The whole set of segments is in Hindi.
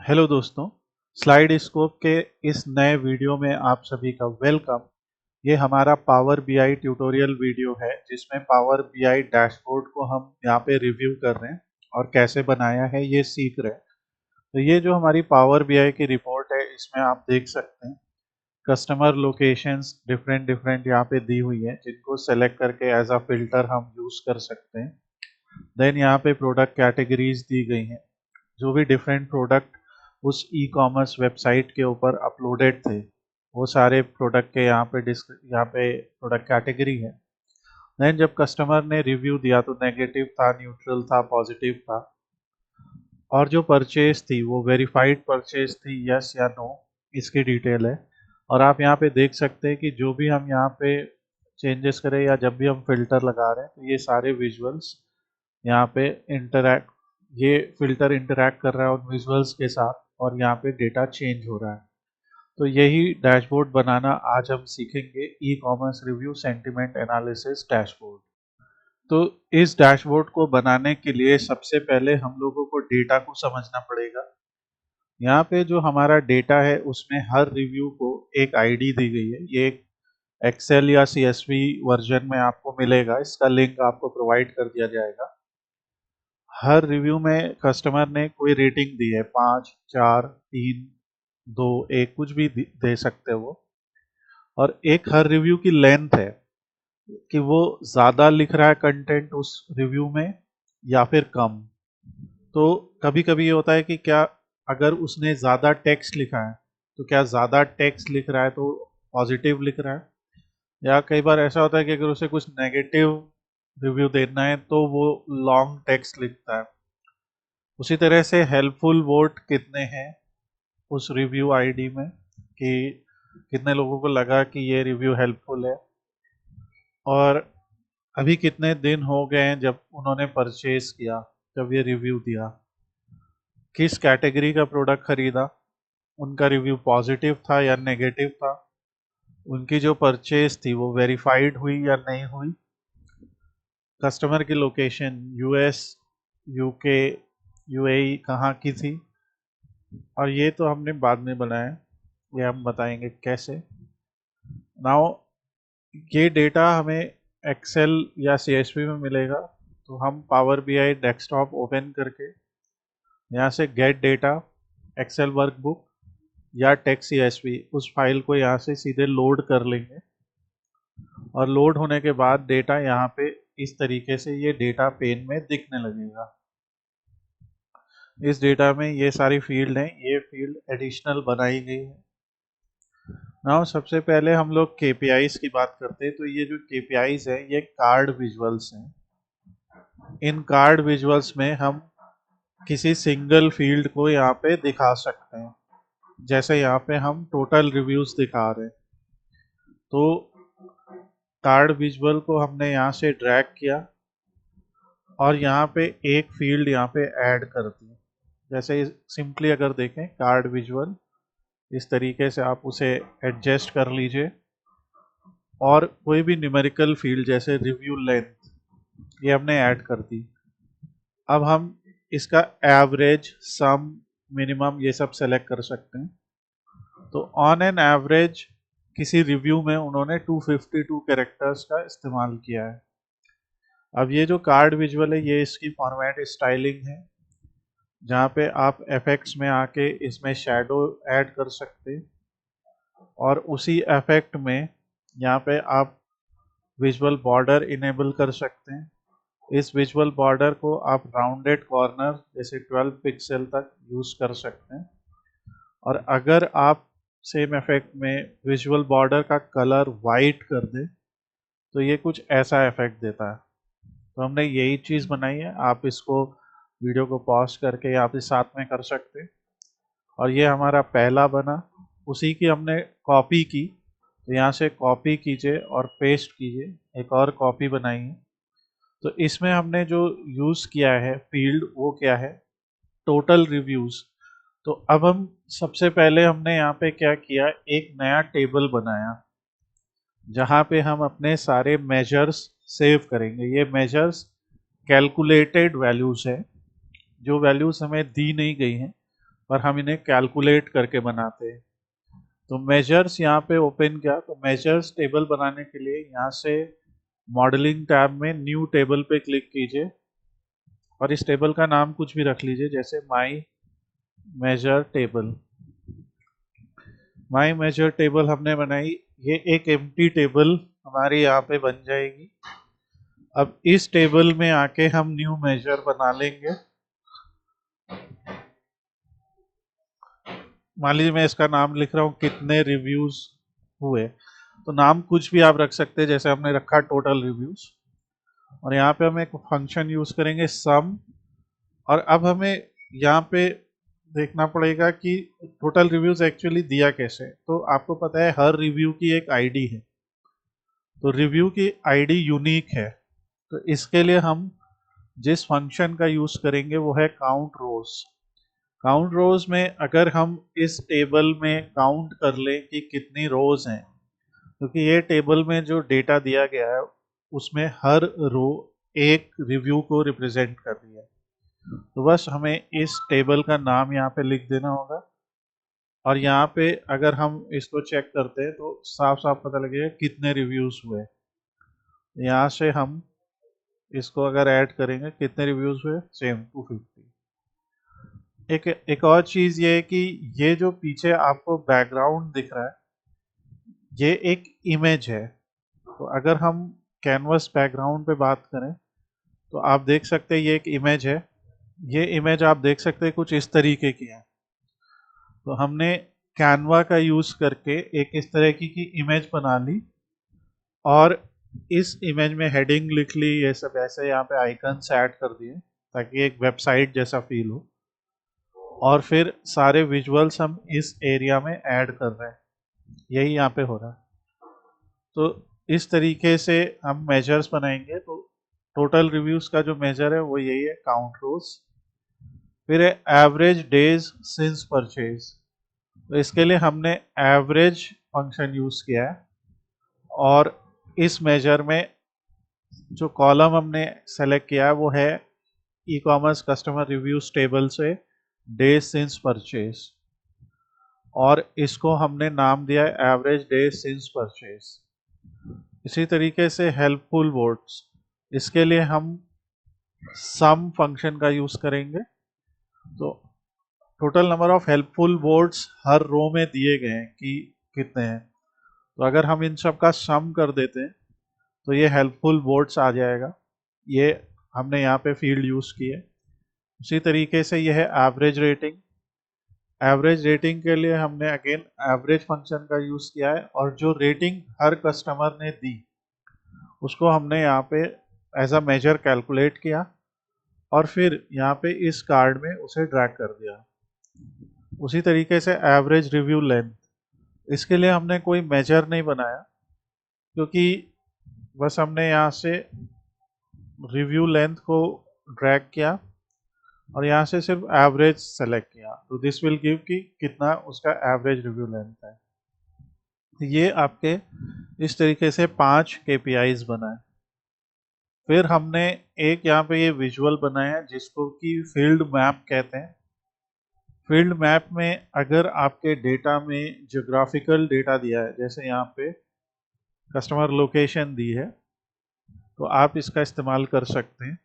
हेलो दोस्तों, स्लाइड स्कोप के इस नए वीडियो में आप सभी का वेलकम। ये हमारा पावर बीआई ट्यूटोरियल वीडियो है जिसमें पावर बीआई डैशबोर्ड को हम यहाँ पे रिव्यू कर रहे हैं और कैसे बनाया है ये सीख रहे हैं। तो ये जो हमारी पावर बीआई की रिपोर्ट है इसमें आप देख सकते हैं कस्टमर लोकेशंस डिफरेंट डिफरेंट यहाँ पे दी हुई है जिनको सेलेक्ट करके एज अ फिल्टर हम यूज कर सकते हैं। देन यहाँ पे प्रोडक्ट कैटेगरीज दी गई हैं, जो भी डिफरेंट प्रोडक्ट उस ई कॉमर्स वेबसाइट के ऊपर अपलोडेड थे वो सारे प्रोडक्ट के यहाँ पे प्रोडक्ट कैटेगरी है। देन जब कस्टमर ने रिव्यू दिया तो नेगेटिव था, न्यूट्रल था, पॉजिटिव था, और जो परचेज थी वो वेरीफाइड परचेज थी, यस या नो, इसकी डिटेल है। और आप यहाँ पे देख सकते हैं कि जो भी हम यहाँ पे चेंजेस करें या जब भी हम फिल्टर लगा रहे हैं तो ये सारे विजुअल्स यहाँ पे इंटरैक्ट, ये फिल्टर इंटरैक्ट कर रहा है उन विजुअल्स के साथ और यहाँ पे डेटा चेंज हो रहा है। तो यही डैशबोर्ड बनाना आज हम सीखेंगे, e commerce review sentiment analysis dashboard. तो इस डैशबोर्ड को बनाने के लिए सबसे पहले हम लोगों को डेटा को समझना पड़ेगा। यहाँ पे जो हमारा डेटा है उसमें हर रिव्यू को एक आईडी दी गई है। ये एक एक्सेल या सीएसवी वर्जन में आपको मिलेगा, इसका लिंक आपको प्रोवाइड कर दिया जाएगा। हर रिव्यू में कस्टमर ने कोई रेटिंग दी है, 5, 4, 3, 2, 1, कुछ भी दे सकते हो वो। और एक हर रिव्यू की लेंथ है कि वो ज़्यादा लिख रहा है कंटेंट उस रिव्यू में या फिर कम। तो कभी कभी ये होता है कि क्या अगर उसने ज़्यादा टेक्स्ट लिखा है तो क्या ज़्यादा टेक्स्ट लिख रहा है तो पॉजिटिव लिख रहा है, या कई बार ऐसा होता है कि अगर उसे कुछ नेगेटिव रिव्यू देना है तो वो लॉन्ग टेक्स्ट लिखता है। उसी तरह से हेल्पफुल वोट कितने हैं उस रिव्यू आईडी में, कि कितने लोगों को लगा कि ये रिव्यू हेल्पफुल है, और अभी कितने दिन हो गए हैं जब उन्होंने परचेज किया, जब ये रिव्यू दिया, किस कैटेगरी का प्रोडक्ट खरीदा, उनका रिव्यू पॉजिटिव था या नेगेटिव था, उनकी जो परचेज थी वो वेरीफाइड हुई या नहीं हुई, कस्टमर की लोकेशन यूएस, यूके, यूएई कहाँ की थी। और ये तो हमने बाद में बनाया, ये हम बताएंगे कैसे। नाउ ये डेटा हमें एक्सेल या सीएसवी में मिलेगा, तो हम पावर बीआई डेस्कटॉप ओपन करके यहाँ से गेट डेटा, एक्सेल वर्कबुक या टेक्स्ट सीएसवी उस फाइल को यहाँ से सीधे लोड कर लेंगे। और लोड होने के बाद डेटा यहाँ पे इस तरीके से ये डेटा पेन में दिखने लगेगा। इस डेटा में ये सारी फील्ड हैं, ये फील्ड एडिशनल बनाई गई है। नाउ सबसे पहले हम लोग केपीआईज की बात करते हैं। तो ये जो केपीआईज है ये कार्ड विजुअल्स हैं। इन कार्ड विजुअल्स में हम किसी सिंगल फील्ड को यहाँ पे दिखा सकते हैं, जैसे यहाँ पे हम टोटल रिव्यूज दिखा रहे हैं। तो कार्ड विजुअल को हमने यहाँ से ड्रैग किया और यहाँ पे एक फील्ड यहाँ पे ऐड कर दी। जैसे सिंपली अगर देखें कार्ड विजुअल, इस तरीके से आप उसे एडजस्ट कर लीजिए, और कोई भी न्यूमेरिकल फील्ड जैसे रिव्यू लेंथ ये हमने ऐड कर दी। अब हम इसका एवरेज, सम, मिनिमम ये सब सेलेक्ट कर सकते हैं। तो ऑन एन एवरेज किसी रिव्यू में उन्होंने 252 कैरेक्टर्स का इस्तेमाल किया है। अब ये जो कार्ड विजुअल है ये इसकी फॉर्मेट स्टाइलिंग है, जहाँ पे आप एफेक्ट्स में आके इसमें शैडो ऐड कर सकते हैं, और उसी इफेक्ट में यहाँ पे आप विजुअल बॉर्डर इनेबल कर सकते हैं। इस विजुअल बॉर्डर को आप राउंडेड कॉर्नर जैसे 12 पिक्सल तक यूज कर सकते हैं। और अगर आप सेम इफेक्ट में विजुअल बॉर्डर का कलर वाइट कर दें तो ये कुछ ऐसा इफेक्ट देता है। तो हमने यही चीज़ बनाई है, आप इसको वीडियो को पॉज करके यहाँ पे साथ में कर सकते हैं। और ये हमारा पहला बना, उसी की हमने कॉपी की, तो यहाँ से कॉपी कीजिए और पेस्ट कीजिए, एक और कॉपी बनाई है। तो इसमें हमने जो यूज़ किया है फील्ड वो क्या है, टोटल रिव्यूज़। तो अब हम सबसे पहले हमने यहाँ पे क्या किया, एक नया टेबल बनाया जहाँ पे हम अपने सारे मेजर्स सेव करेंगे। ये मेजर्स कैलकुलेटेड वैल्यूज़ है, जो वैल्यूज़ हमें दी नहीं गई हैं पर हम इन्हें कैलकुलेट करके बनाते हैं। तो मेजर्स यहाँ पे ओपन किया, तो मेजर्स टेबल बनाने के लिए यहाँ से मॉडलिंग टैब में न्यू टेबल पे क्लिक कीजिए और इस टेबल का नाम कुछ भी रख लीजिए, जैसे my major table. My major table हमने बनाई, ये एक एम्प्टी टेबल हमारी यहाँ पे बन जाएगी। अब इस टेबल में आके हम न्यू मेजर बना लेंगे। मान लीजिए मैं इसका नाम लिख रहा हूँ कितने रिव्यूज हुए, तो नाम कुछ भी आप रख सकते हैं, जैसे हमने रखा टोटल रिव्यूज। और यहाँ पे हम एक फंक्शन यूज करेंगे सम। और अब हमें यहाँ पे देखना पड़ेगा कि टोटल रिव्यूज एक्चुअली दिया कैसे। तो आपको पता है हर रिव्यू की एक आईडी है, तो रिव्यू की आईडी यूनिक है। तो इसके लिए हम जिस फंक्शन का यूज करेंगे वो है काउंट रोज। काउंट रोज में अगर हम इस टेबल में काउंट कर लें कि कितनी रोज हैं, क्योंकि ये टेबल में जो डेटा दिया गया है उसमें हर रो एक रिव्यू को रिप्रेजेंट कर रही है। तो बस हमें इस टेबल का नाम यहाँ पे लिख देना होगा। और यहाँ पे अगर हम इसको चेक करते हैं तो साफ साफ पता लगेगा कितने रिव्यूज हुए। यहाँ से हम इसको अगर ऐड करेंगे, कितने रिव्यूज हुए, सेम 250। एक और चीज ये है कि ये जो पीछे आपको बैकग्राउंड दिख रहा है ये एक इमेज है। तो अगर हम कैनवस बैकग्राउंड पे बात करें तो आप देख सकते हैं ये एक इमेज है। ये इमेज आप देख सकते हैं कुछ इस तरीके की है। तो हमने कैनवा का यूज करके एक इस तरह की इमेज बना ली और इस इमेज में हेडिंग लिख ली, ये सब ऐसे यहाँ पे आइकन्स ऐड कर दिए ताकि एक वेबसाइट जैसा फील हो। और फिर सारे विजुअल्स हम इस एरिया में ऐड कर रहे हैं, यही यहाँ पे हो रहा है। तो इस तरीके से हम मेजर्स बनाएंगे। तो टोटल रिव्यूज का जो मेजर है वो यही है, काउंट रोज। फिर है एवरेज डेज सिंस परचेज। तो इसके लिए हमने एवरेज फंक्शन यूज किया है और इस मेजर में जो कॉलम हमने सेलेक्ट किया है वो है e commerce customer reviews table से डेज सिंस परचेज, और इसको हमने नाम दिया है एवरेज डेज सिंस परचेज। इसी तरीके से हेल्पफुल वर्ड्स, इसके लिए हम सम फंक्शन का यूज करेंगे। तो total number of helpful words हर रो में दिए गए हैं कि कितने हैं। तो अगर हम इन सब का सम कर देते हैं तो ये हेल्पफुल वर्ड्स आ जाएगा। ये हमने यहाँ पे फील्ड यूज की है। उसी तरीके से ये है एवरेज रेटिंग। एवरेज रेटिंग के लिए हमने अगेन एवरेज फंक्शन का यूज किया है और जो रेटिंग हर कस्टमर ने दी उसको हमने यहाँ पे एज अ मेजर कैलकुलेट किया और फिर यहाँ पे इस कार्ड में उसे ड्रैग कर दिया। उसी तरीके से एवरेज रिव्यू लेंथ, इसके लिए हमने कोई मेजर नहीं बनाया क्योंकि बस हमने यहाँ से रिव्यू लेंथ को ड्रैग किया और यहाँ से सिर्फ एवरेज सेलेक्ट किया। तो दिस विल गिव कि कितना उसका एवरेज रिव्यू लेंथ है। तो ये आपके इस तरीके से 5 KPIs बनाए। फिर हमने एक यहाँ पे ये विजुअल बनाया है जिसको कि फील्ड मैप कहते हैं। फील्ड मैप में अगर आपके डेटा में ज्योग्राफिकल डेटा दिया है, जैसे यहाँ पे कस्टमर लोकेशन दी है, तो आप इसका इस्तेमाल कर सकते हैं।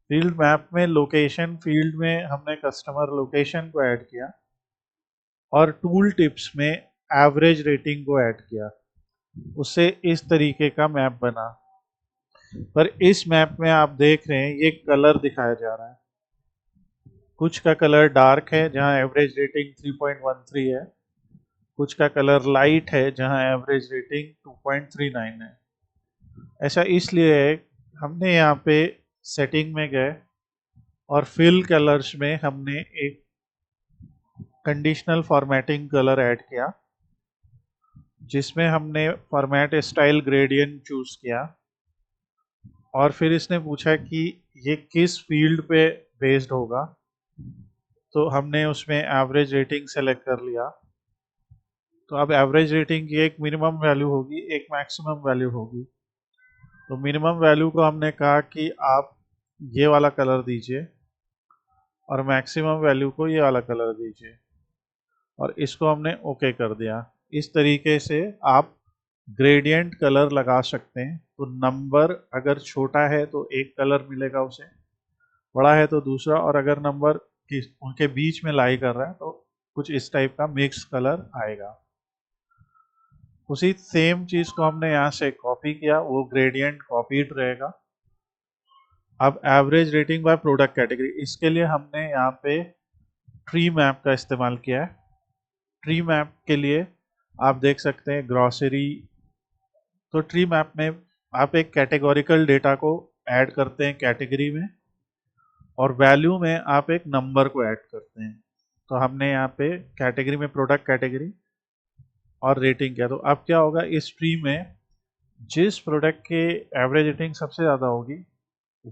फील्ड मैप में लोकेशन फील्ड में हमने कस्टमर लोकेशन को ऐड किया और टूल टिप्स में एवरेज रेटिंग को ऐड किया। उससे इस तरीके का मैप बना। पर इस मैप में आप देख रहे हैं ये कलर दिखाया जा रहा है। कुछ का कलर डार्क है जहां एवरेज रेटिंग 3.13 है, कुछ का कलर लाइट है जहां एवरेज रेटिंग 2.39 है। ऐसा इसलिए है, हमने यहाँ पे सेटिंग में गए और फिल कलर्स में हमने एक कंडीशनल फॉर्मेटिंग कलर ऐड किया जिसमें हमने फॉर्मेट स्टाइल ग्रेडियंट चूज किया और फिर इसने पूछा कि ये किस फील्ड पे बेस्ड होगा, तो हमने उसमें एवरेज रेटिंग सेलेक्ट कर लिया। तो अब एवरेज रेटिंग की एक मिनिमम वैल्यू होगी, एक मैक्सिमम वैल्यू होगी। तो मिनिमम वैल्यू को हमने कहा कि आप ये वाला कलर दीजिए और मैक्सिमम वैल्यू को ये वाला कलर दीजिए और इसको हमने ओके कर दिया। इस तरीके से आप ग्रेडियंट कलर लगा सकते हैं। तो नंबर अगर छोटा है तो एक कलर मिलेगा उसे, बड़ा है तो दूसरा, और अगर नंबर उनके बीच में लाई कर रहा है तो कुछ इस टाइप का मिक्स कलर आएगा। उसी सेम चीज को हमने यहाँ से कॉपी किया, वो ग्रेडियंट कॉपीड रहेगा। अब average rating by product category, इसके लिए हमने यहाँ पे ट्री मैप का इस्तेमाल किया है। ट्री मैप के लिए आप देख सकते हैं ग्रॉसरी, तो ट्री मैप में आप एक कैटेगोरिकल डेटा को ऐड करते हैं कैटेगरी में, और वैल्यू में आप एक नंबर को ऐड करते हैं। तो हमने यहाँ पे कैटेगरी में प्रोडक्ट कैटेगरी और रेटिंग किया। तो अब क्या होगा, इस ट्री में जिस प्रोडक्ट के एवरेज रेटिंग सबसे ज़्यादा होगी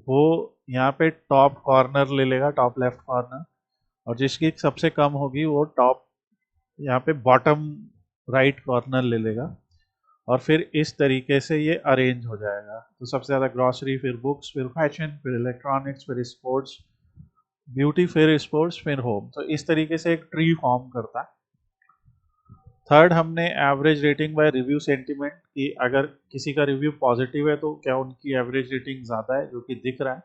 वो यहाँ पे टॉप कॉर्नर ले लेगा, टॉप लेफ्ट कॉर्नर, और जिसकी सबसे कम होगी वो टॉप यहाँ पे बॉटम राइट कॉर्नर ले लेगा। और फिर इस तरीके से ये अरेंज हो जाएगा। तो सबसे ज़्यादा ग्रॉसरी, फिर बुक्स, फिर फैशन, फिर इलेक्ट्रॉनिक्स, फिर स्पोर्ट्स, ब्यूटी, फिर स्पोर्ट्स, फिर होम। तो इस तरीके से एक ट्री फॉर्म करता है। थर्ड, हमने average rating by review sentiment की, अगर किसी का रिव्यू पॉजिटिव है तो क्या उनकी एवरेज रेटिंग ज़्यादा है, जो कि दिख रहा है,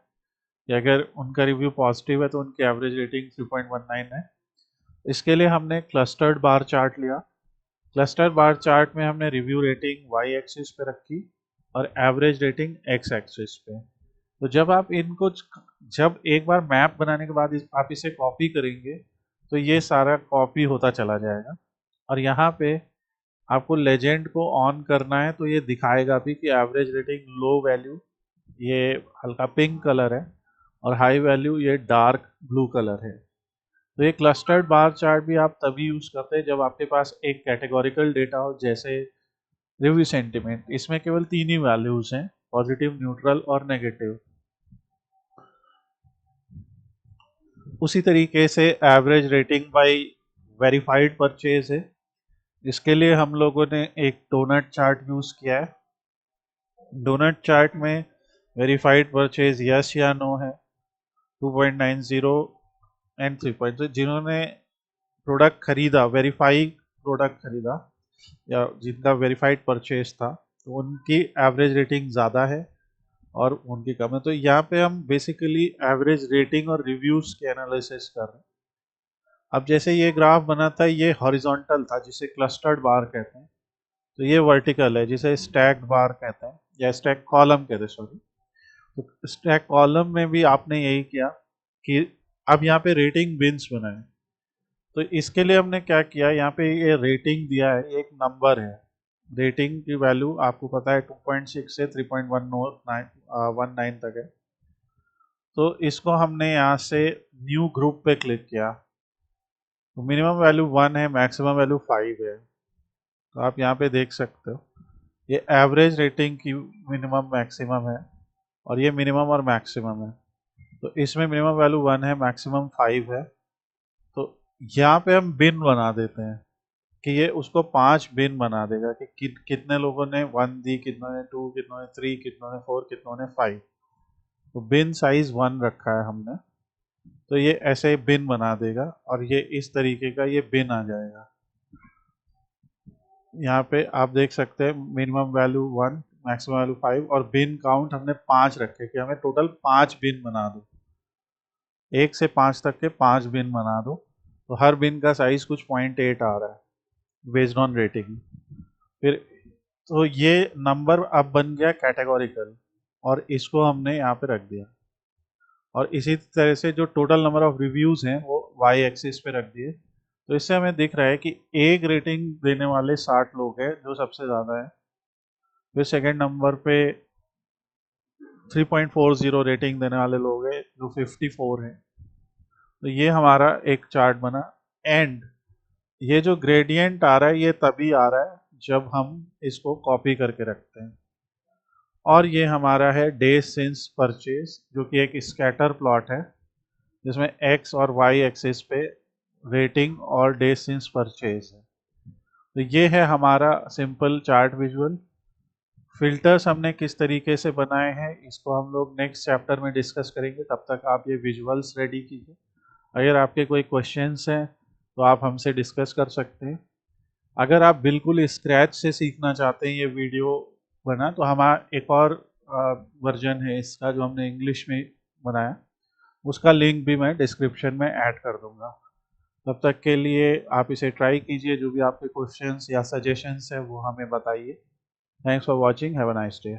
या अगर उनका रिव्यू पॉजिटिव है तो उनकी एवरेज रेटिंग 3.19 है। इसके लिए हमने क्लस्टर्ड बार चार्ट लिया। क्लस्टर बार चार्ट में हमने रिव्यू रेटिंग वाई एक्सिस पे रखी और एवरेज रेटिंग एक्स एक्सिस पे। तो जब आप इनको, जब एक बार मैप बनाने के बाद आप इसे कॉपी करेंगे तो ये सारा कॉपी होता चला जाएगा। और यहाँ पे आपको लेजेंड को ऑन करना है तो ये दिखाएगा भी कि एवरेज रेटिंग लो वैल्यू ये हल्का पिंक कलर है और हाई वैल्यू ये डार्क ब्लू कलर है। तो ये क्लस्टर्ड बार चार्ट भी आप तभी यूज करते हैं जब आपके पास एक कैटेगोरिकल डेटा हो, जैसे रिव्यू सेंटीमेंट। इसमें केवल 3 ही वैल्यूज हैं, पॉजिटिव, न्यूट्रल और नेगेटिव। उसी तरीके से average rating by verified purchase है। इसके लिए हम लोगों ने एक डोनट चार्ट यूज किया है। डोनट चार्ट में वेरीफाइड परचेज यस या नो है, 2.90 एंड 3. जिन्होंने प्रोडक्ट खरीदा, वेरीफाई प्रोडक्ट खरीदा या जिनका वेरीफाइड परचेज था, तो उनकी एवरेज रेटिंग ज़्यादा है और उनकी कम है। तो यहाँ पे हम बेसिकली एवरेज रेटिंग और रिव्यूज के एनालिसिस कर रहे हैं। अब जैसे ये ग्राफ बना था, ये हॉरिजॉन्टल था जिसे क्लस्टर्ड बार कहते हैं, तो ये वर्टिकल है जिसे स्टैक्ड बार कहते हैं या स्टैक कॉलम कहते हैं, सॉरी। तो स्टैक कॉलम में भी आपने यही किया कि अब यहाँ पे रेटिंग बिन्स बनाए। तो इसके लिए हमने क्या किया, यहाँ पे ये रेटिंग दिया है, एक नंबर है। रेटिंग की वैल्यू आपको पता है 2.6 से 3.19 तक है। तो इसको हमने यहाँ से न्यू ग्रुप पे क्लिक किया। तो मिनिमम वैल्यू 1 है, मैक्सिमम वैल्यू 5 है। तो आप यहाँ पे देख सकते हो ये एवरेज रेटिंग की मिनिमम मैक्सिमम है और ये मिनिमम और मैक्सिमम है। तो इसमें मिनिमम वैल्यू 1 है, मैक्सिमम 5 है। तो यहाँ पे हम बिन बना देते हैं कि ये उसको 5 बिन बना देगा कि कितने लोगों ने 1 दी, कितनों ने 2, कितनों ने 3, कितनों ने 4, कितनों ने 5। तो बिन साइज 1 रखा है हमने, तो ये ऐसे बिन बना देगा और ये इस तरीके का ये बिन आ जाएगा। यहाँ पे आप देख सकते हैं मिनिमम वैल्यू 1, मैक्सिमम वैल्यू 5 और बिन काउंट हमने 5 रखे कि हमें टोटल 5 बिन बना दो, 1 से 5 तक के 5 बिन बना दो। तो हर बिन का साइज कुछ 0.8 आ रहा है बेस्ड ऑन रेटिंग। फिर तो ये नंबर अब बन गया कैटेगोरिकल और इसको हमने यहाँ पे रख दिया। और इसी तरह से जो टोटल नंबर ऑफ रिव्यूज हैं वो वाई एक्सिस पे रख दिए। तो इससे हमें दिख रहा है कि एक रेटिंग देने वाले 60 लोग हैं जो सबसे ज़्यादा है। फिर सेकंड नंबर पे 3.40 रेटिंग देने वाले लोग हैं जो 54 हैं। तो ये हमारा एक चार्ट बना। एंड ये जो ग्रेडियंट आ रहा है ये तभी आ रहा है जब हम इसको कॉपी करके रखते हैं। और ये हमारा है डे सिंस परचेज, जो कि एक स्कैटर प्लॉट है जिसमें एक्स और वाई एक्सिस पे रेटिंग और डे सिंस परचेज है। तो ये है हमारा सिंपल चार्ट विजुअल। फिल्टर्स हमने किस तरीके से बनाए हैं इसको हम लोग नेक्स्ट चैप्टर में डिस्कस करेंगे। तब तक आप ये विजुअल्स रेडी कीजिए। अगर आपके कोई क्वेश्चंस हैं तो आप हमसे डिस्कस कर सकते हैं। अगर आप बिल्कुल स्क्रैच से सीखना चाहते हैं ये वीडियो बना, तो हमारा एक और वर्जन है इसका जो हमने इंग्लिश में बनाया, उसका लिंक भी मैं डिस्क्रिप्शन में ऐड कर दूंगा। तब तक के लिए आप इसे ट्राई कीजिए, जो भी आपके क्वेश्चंस या सजेशंस हैं वो हमें बताइए। Thanks for watching, have a nice day.